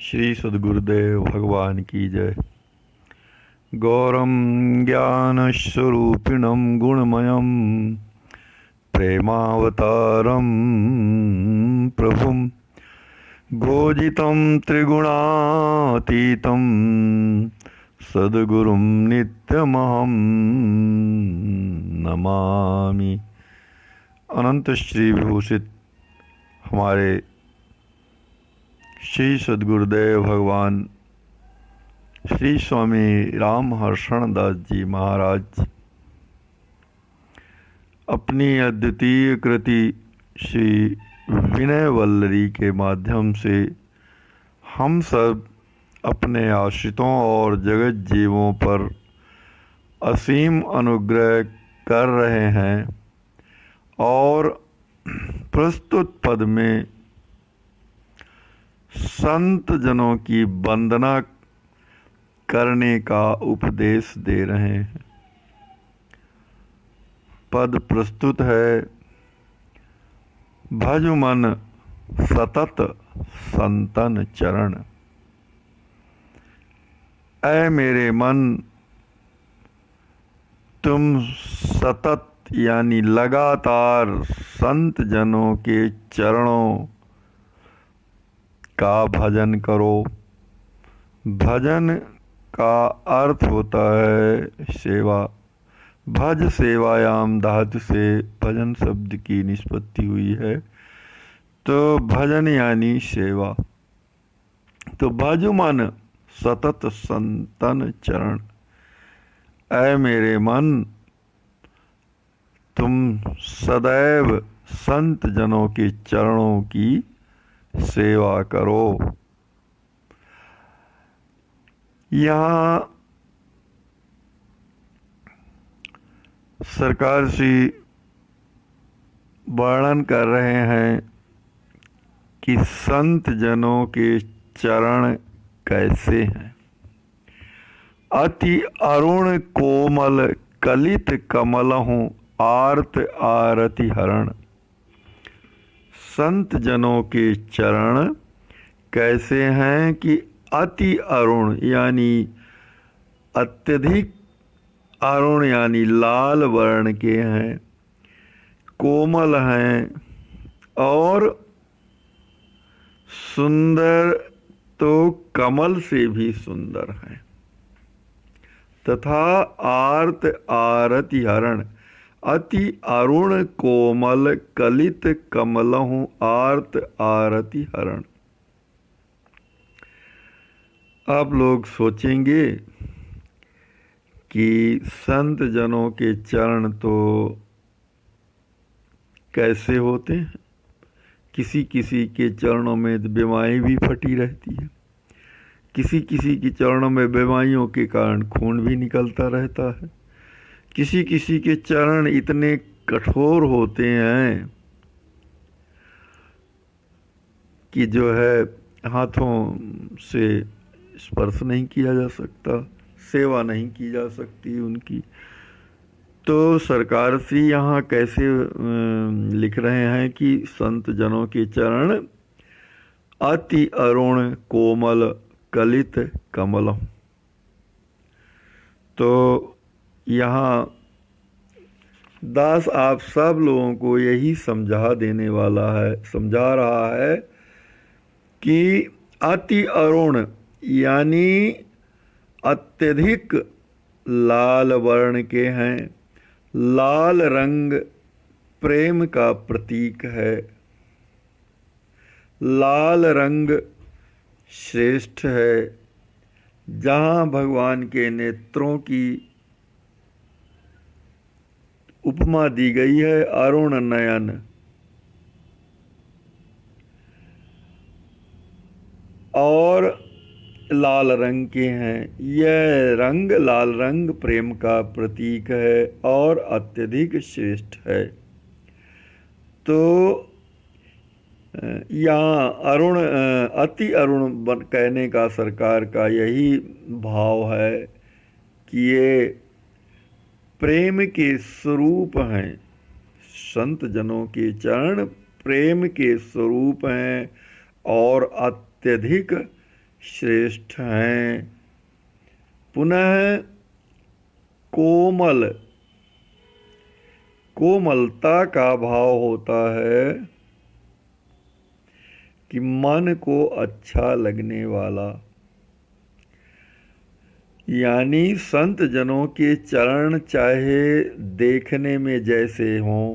श्री सद्गुरुदेव भगवान की जय। गौरम ज्ञान स्वरूपिणम गुणमयम प्रेमावतारम प्रभुम गोजितं त्रिगुणातीतं सद्गुरुं नित्यमहं नमामि। अनंत श्री विभूषित हमारे श्री सद्गुरुदेव भगवान श्री स्वामी राम हर्षण दास जी महाराज अपनी अद्वितीय कृति श्री विनय वल्लरी के माध्यम से हम सब अपने आश्रितों और जगत जीवों पर असीम अनुग्रह कर रहे हैं और प्रस्तुत पद में संत जनों की वंदना करने का उपदेश दे रहे हैं। पद प्रस्तुत है। भज मन सतत संतन चरण। ऐ मेरे मन, तुम सतत यानी लगातार संत जनों के चरणों का भजन करो। भजन का अर्थ होता है सेवा। भज सेवायाम धातु से भजन शब्द की निष्पत्ति हुई है, तो भजन यानी सेवा। तो भजु मन सतत संतन चरण। ऐ मेरे मन, तुम सदैव संत जनों के चरणों की सेवा करो। यहाँ सरकार श्री वर्णन कर रहे हैं कि संत जनों के चरण कैसे हैं। अति अरुण कोमल कलित कमल हूँ आर्त आरति हरण। संत जनों के चरण कैसे हैं कि अति अरुण यानी अत्यधिक अरुण यानी लाल वर्ण के हैं, कोमल हैं और सुंदर तो कमल से भी सुंदर हैं, तथा आर्त आरति हरण। अति अरुण कोमल कलित कमलहु आर्त आरति हरण। आप लोग सोचेंगे कि संत जनों के चरण तो कैसे होते हैं। किसी किसी के चरणों में बीमारी भी फटी रहती है, किसी किसी के चरणों में बीमारियों के कारण खून भी निकलता रहता है, किसी किसी के चरण इतने कठोर होते हैं कि जो है हाथों से स्पर्श नहीं किया जा सकता, सेवा नहीं की जा सकती उनकी। तो सरकार श्री यहाँ कैसे लिख रहे हैं कि संत जनों के चरण अति अरुण कोमल कलित कमल। तो यहाँ दास आप सब लोगों को यही समझा देने वाला है, समझा रहा है कि अति अरुण यानी अत्यधिक लाल वर्ण के हैं। लाल रंग प्रेम का प्रतीक है। लाल रंग श्रेष्ठ है। जहाँ भगवान के नेत्रों की उपमा दी गई है अरुण नयन, और लाल रंग के हैं। यह रंग लाल रंग प्रेम का प्रतीक है और अत्यधिक श्रेष्ठ है। तो यहाँ अरुण अति अरुण कहने का सरकार का यही भाव है कि ये प्रेम के स्वरूप हैं। संत जनों के चरण प्रेम के स्वरूप हैं और अत्यधिक श्रेष्ठ हैं। पुनः कोमल, कोमलता का भाव होता है कि मन को अच्छा लगने वाला, यानी संत जनों के चरण चाहे देखने में जैसे हों,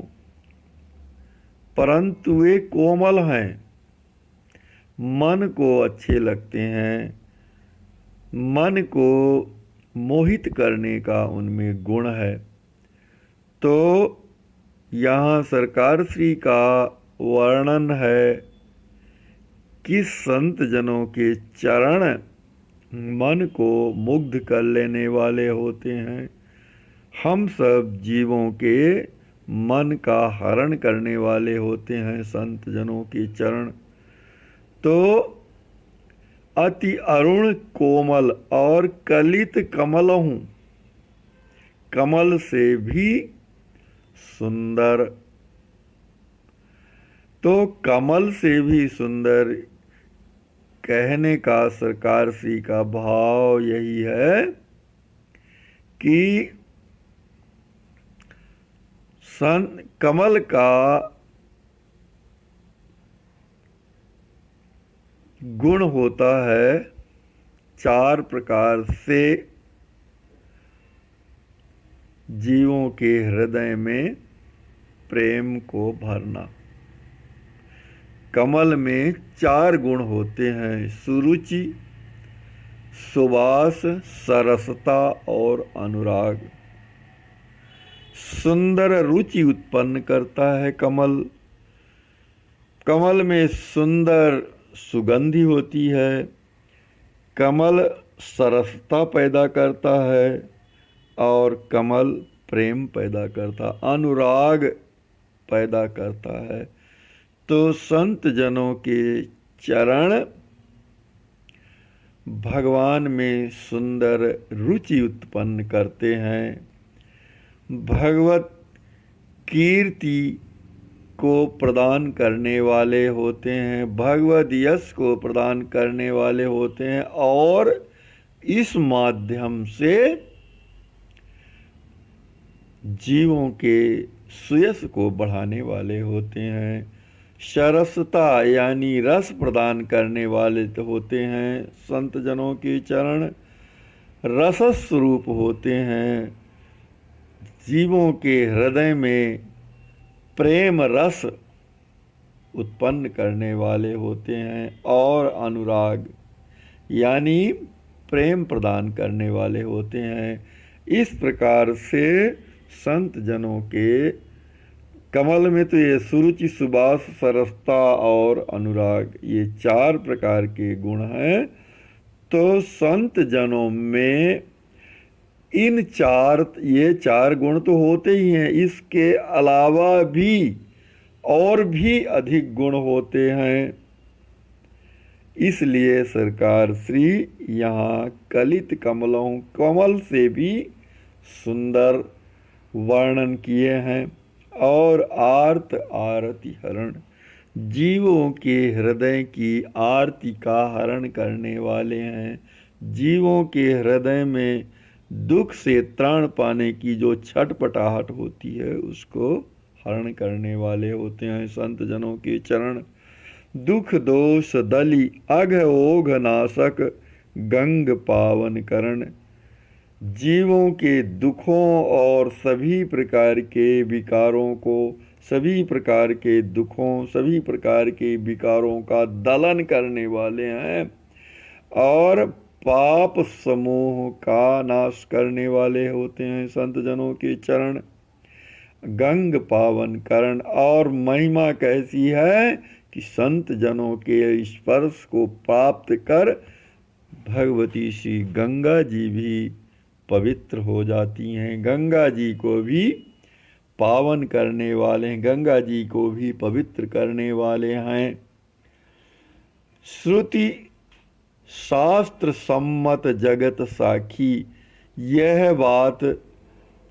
परंतु वे कोमल हैं, मन को अच्छे लगते हैं, मन को मोहित करने का उनमें गुण है। तो यहाँ सरकार श्री का वर्णन है कि संत जनों के चरण मन को मुग्ध कर लेने वाले होते हैं। हम सब जीवों के मन का हरण करने वाले होते हैं संत जनों के चरण। तो अति अरुण कोमल और कलित कमल हूँ, कमल से भी सुंदर। तो कमल से भी सुंदर कहने का सरकार श्री का भाव यही है कि कमल का गुण होता है 4 प्रकार से जीवों के हृदय में प्रेम को भरना। कमल में 4 गुण होते हैं: सुरुचि, सुवास, सरसता और अनुराग। सुंदर रुचि उत्पन्न करता है कमल। कमल में सुंदर सुगंधि होती है। कमल सरसता पैदा करता है और कमल प्रेम पैदा करता, अनुराग पैदा करता है। तो संत जनों के चरण भगवान में सुंदर रुचि उत्पन्न करते हैं, भगवत कीर्ति को प्रदान करने वाले होते हैं, भगवत यश को प्रदान करने वाले होते हैं और इस माध्यम से जीवों के सुयश को बढ़ाने वाले होते हैं। सरसता यानी रस प्रदान करने वाले होते हैं संत जनों के चरण, रस स्वरूप होते हैं, जीवों के हृदय में प्रेम रस उत्पन्न करने वाले होते हैं और अनुराग यानी प्रेम प्रदान करने वाले होते हैं। इस प्रकार से संत जनों के कमल में तो ये सुरुचि, सुबास, सरसता और अनुराग, ये 4 प्रकार के गुण हैं। तो संत जनों में ये 4 गुण तो होते ही हैं, इसके अलावा भी और भी अधिक गुण होते हैं। इसलिए सरकार श्री यहाँ कलित कमल से भी सुंदर वर्णन किए हैं और आर्त आरति हरण, जीवों के हृदय की आरती का हरण करने वाले हैं। जीवों के हृदय में दुख से त्राण पाने की जो छटपटाहट होती है उसको हरण करने वाले होते हैं संत जनों के चरण। दुख दोष दली अघ ओघ नाशक गंग पावन करण, जीवों के दुखों और सभी प्रकार के विकारों को, सभी प्रकार के दुखों, सभी प्रकार के विकारों का दलन करने वाले हैं और पाप समूह का नाश करने वाले होते हैं संत जनों के चरण। गंग पावन करण, और महिमा कैसी है कि संत जनों के स्पर्श को प्राप्त कर भगवती श्री गंगा जी भी पवित्र हो जाती हैं, गंगा जी को भी पावन करने वाले हैं, गंगा जी को भी पवित्र करने वाले हैं। श्रुति शास्त्र सम्मत जगत साखी, यह बात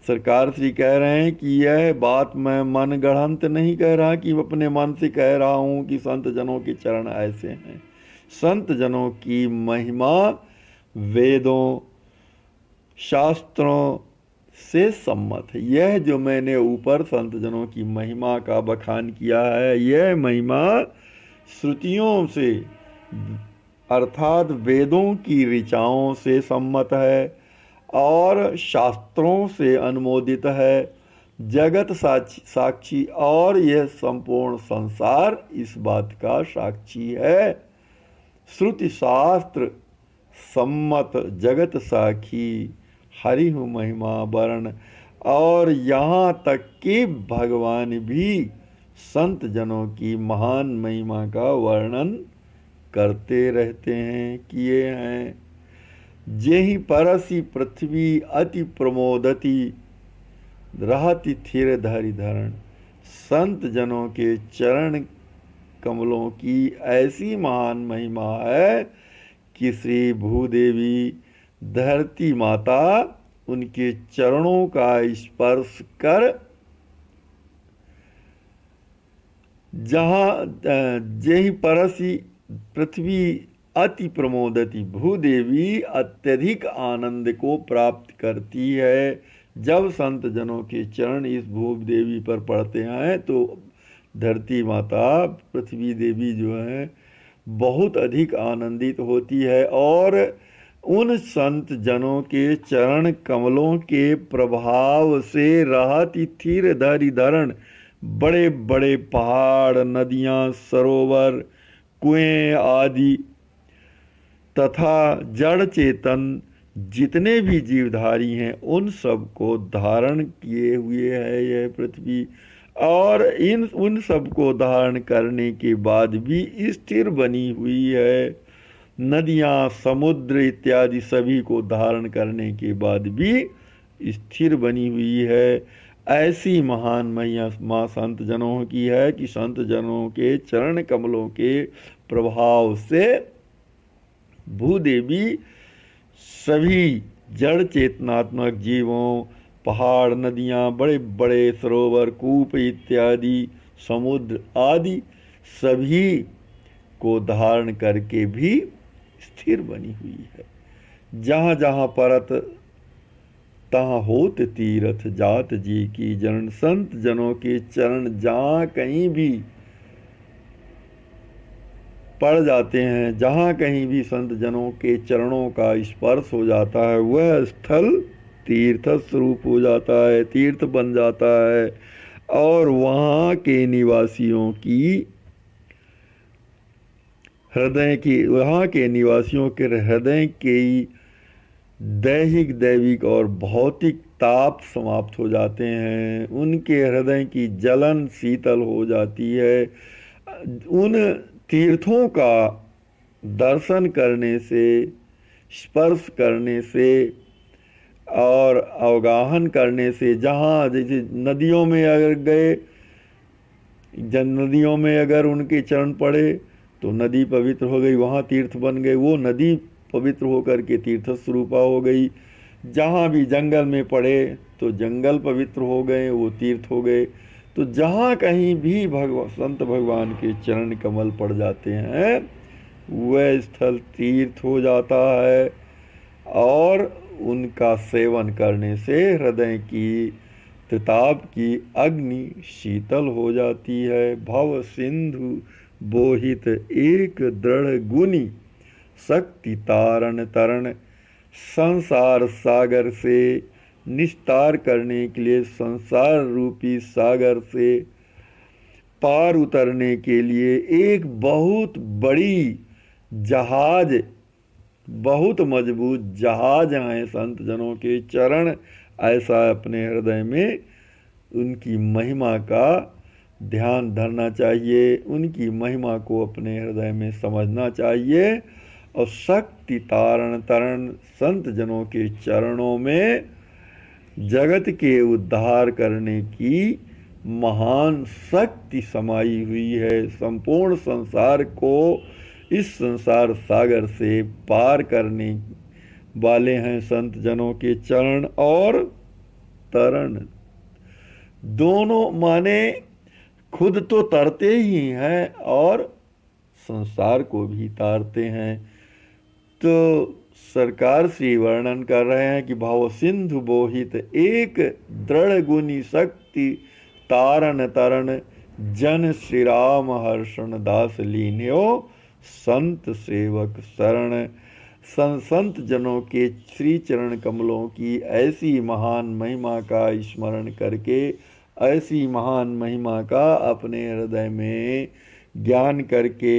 सरकार श्री कह रहे हैं कि यह बात मैं मन गढ़ंत नहीं कह रहा कि अपने मन से कह रहा हूँ कि संत जनों के चरण ऐसे हैं। संत जनों की महिमा वेदों शास्त्रों से सम्मत है। यह जो मैंने ऊपर संत जनों की महिमा का बखान किया है, यह महिमा श्रुतियों से अर्थात वेदों की ऋचाओं से सम्मत है और शास्त्रों से अनुमोदित है, जगत साक्षी और यह संपूर्ण संसार इस बात का साक्षी है। श्रुति शास्त्र सम्मत जगत साखी हरिहु महिमा वर्ण। और यहाँ तक कि भगवान भी संत जनों की महान महिमा का वर्णन करते रहते हैं, किए हैं। जेहि परसि पृथ्वी अति प्रमोदति रहति थिर धरि धरण। संत जनों के चरण कमलों की ऐसी महान महिमा है कि श्री भूदेवी धरती माता उनके चरणों का स्पर्श कर जहाँ जेहि परसि पृथ्वी अति प्रमोदति, भूदेवी अत्यधिक आनंद को प्राप्त करती है। जब संत जनों के चरण इस भूदेवी पर पड़ते हैं तो धरती माता पृथ्वी देवी जो है बहुत अधिक आनंदित होती है और उन संत जनों के चरण कमलों के प्रभाव से रहति थिर धरि धरण। बड़े बड़े पहाड़, नदियाँ, सरोवर, कुएं आदि तथा जड़ चेतन जितने भी जीवधारी हैं उन सब को धारण किए हुए है यह पृथ्वी। और उन सब को धारण करने के बाद भी स्थिर बनी हुई है। नदियाँ, समुद्र इत्यादि सभी को धारण करने के बाद भी स्थिर बनी हुई है। ऐसी महान महिमा माँ संत जनों की है कि संत जनों के चरण कमलों के प्रभाव से भूदेवी सभी जड़ चेतनात्मक जीवों, पहाड़, नदियाँ, बड़े बड़े सरोवर, कूप इत्यादि, समुद्र आदि सभी को धारण करके भी स्थिर बनी हुई है। जहाँ जहाँ परत तहाँ होत तीरथ जात जी की जनन। संत जनों के चरण जहाँ कहीं भी पड़ जाते हैं, जहाँ कहीं भी संत जनों के चरणों का स्पर्श हो जाता है वह स्थल तीर्थ स्वरूप हो जाता है, तीर्थ बन जाता है। और वहाँ के निवासियों की वहाँ के निवासियों के हृदय की दैहिक, दैविक और भौतिक ताप समाप्त हो जाते हैं। उनके हृदय की जलन शीतल हो जाती है। उन तीर्थों का दर्शन करने से, स्पर्श करने से और अवगाहन करने से, जहाँ जैसे नदियों में अगर गए, नदियों में अगर उनके चरण पड़े तो नदी पवित्र हो गई, वहाँ तीर्थ बन गए, वो नदी पवित्र होकर के तीर्थ स्वरूपा हो गई। जहाँ भी जंगल में पड़े तो जंगल पवित्र हो गए, वो तीर्थ हो गए। तो जहाँ कहीं भी संत भगवान के चरण कमल पड़ जाते हैं वह स्थल तीर्थ हो जाता है। और उनका सेवन करने से हृदय की त्रिताप की अग्नि शीतल हो जाती है। भव सिंधु बोहित एक दृढ़ गुनी, शक्ति तारण तरण। संसार सागर से निस्तार करने के लिए, संसार रूपी सागर से पार उतरने के लिए एक बहुत बड़ी जहाज, बहुत मजबूत जहाज हैं संत जनों के चरण। ऐसा अपने हृदय में उनकी महिमा का ध्यान धरना चाहिए, उनकी महिमा को अपने हृदय में समझना चाहिए। और शक्ति तारण तरण, संत जनों के चरणों में जगत के उद्धार करने की महान शक्ति समाई हुई है। संपूर्ण संसार को इस संसार सागर से पार करने वाले हैं संत जनों के चरण और तरण। दोनों माने खुद तो तरते ही हैं और संसार को भी तारते हैं। तो सरकार श्री वर्णन कर रहे हैं कि भाव सिंधु बोहित एक दृढ़ गुनी शक्ति तारण तरण जन श्री राम हर्षण दास लीन्यो संत सेवक शरण। संत जनों के श्री चरण कमलों की ऐसी महान महिमा का स्मरण करके, ऐसी महान महिमा का अपने हृदय में ज्ञान करके,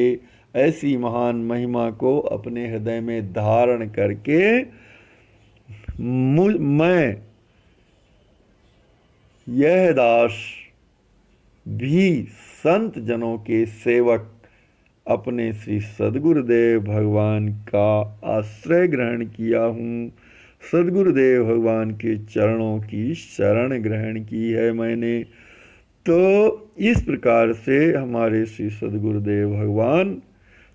ऐसी महान महिमा को अपने हृदय में धारण करके मैं यह दास भी संत जनों के सेवक अपने श्री सद्गुरुदेव भगवान का आश्रय ग्रहण किया हूँ। सद्गुरुदेव भगवान के चरणों की शरण ग्रहण की है मैंने। तो इस प्रकार से हमारे श्री सद्गुरुदेव भगवान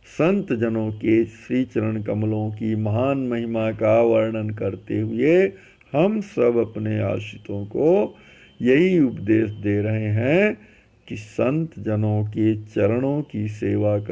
संत जनों के श्री चरण कमलों की महान महिमा का वर्णन करते हुए हम सब अपने आश्रितों को यही उपदेश दे रहे हैं कि संत जनों के चरणों की सेवा कर